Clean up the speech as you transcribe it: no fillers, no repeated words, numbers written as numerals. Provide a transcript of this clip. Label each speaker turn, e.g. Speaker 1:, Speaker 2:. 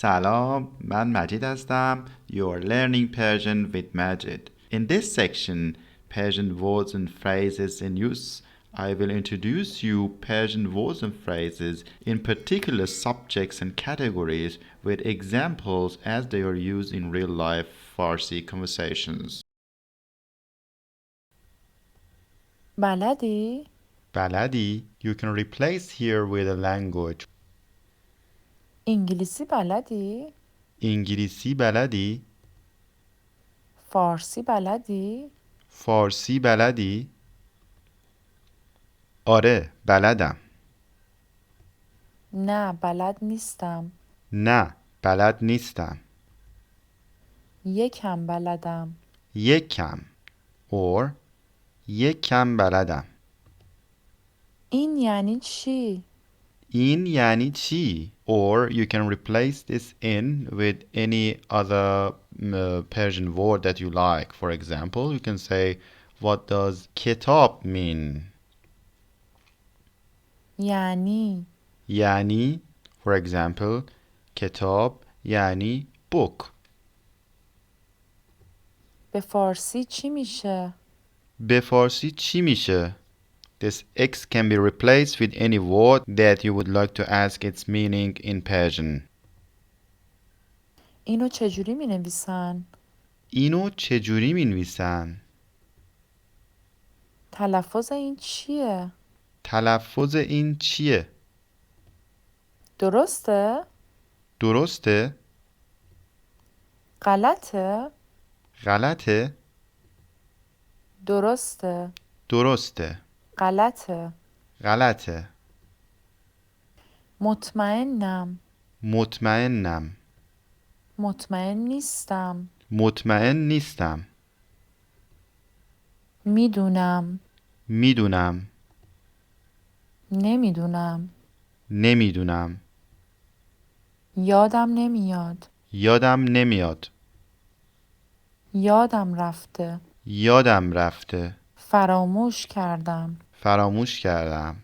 Speaker 1: سلام، من مجید هستم. You are learning Persian with Majid. In this section, Persian words and phrases in use, I will introduce you Persian words and phrases in particular subjects and categories with examples as they are used in real life Farsi conversations.
Speaker 2: بلدی؟
Speaker 1: بلدی, you can replace here with a language.
Speaker 2: انگلیسی بلدی؟
Speaker 1: انگلیسی بلدی؟
Speaker 2: فارسی بلدی؟
Speaker 1: فارسی بلدی؟ آره بلدم.
Speaker 2: نه بلد نیستم.
Speaker 1: نه بلد نیستم.
Speaker 2: یکم بلدم.
Speaker 1: یک کم or یک کم بلدم.
Speaker 2: این یعنی چی؟
Speaker 1: این یعنی چی? Or you can replace this in with any other Persian word that you like. For example, you can say, what does کتاب mean?
Speaker 2: یعنی
Speaker 1: یعنی, for example, کتاب یعنی book.
Speaker 2: به فارسی چی میشه؟
Speaker 1: به فارسی چی میشه؟ This X can be replaced with any word that you would like to ask its meaning in Persian.
Speaker 2: اینو چجوری می نویسن؟
Speaker 1: اینو چجوری می نویسن؟
Speaker 2: تلفظ این چیه؟
Speaker 1: تلفظ این چیه؟
Speaker 2: درسته؟
Speaker 1: درسته؟
Speaker 2: غلطه؟
Speaker 1: غلطه؟
Speaker 2: درسته.
Speaker 1: درسته.
Speaker 2: غلطه.
Speaker 1: غلطه.
Speaker 2: مطمئنم.
Speaker 1: مطمئنم.
Speaker 2: مطمئن نیستم.
Speaker 1: مطمئن نیستم.
Speaker 2: میدونم.
Speaker 1: میدونم.
Speaker 2: نمیدونم.
Speaker 1: نمیدونم.
Speaker 2: یادم نمیاد.
Speaker 1: یادم نمیاد.
Speaker 2: یادم رفته.
Speaker 1: یادم رفته.
Speaker 2: فراموش کردم.
Speaker 1: فراموش کردم.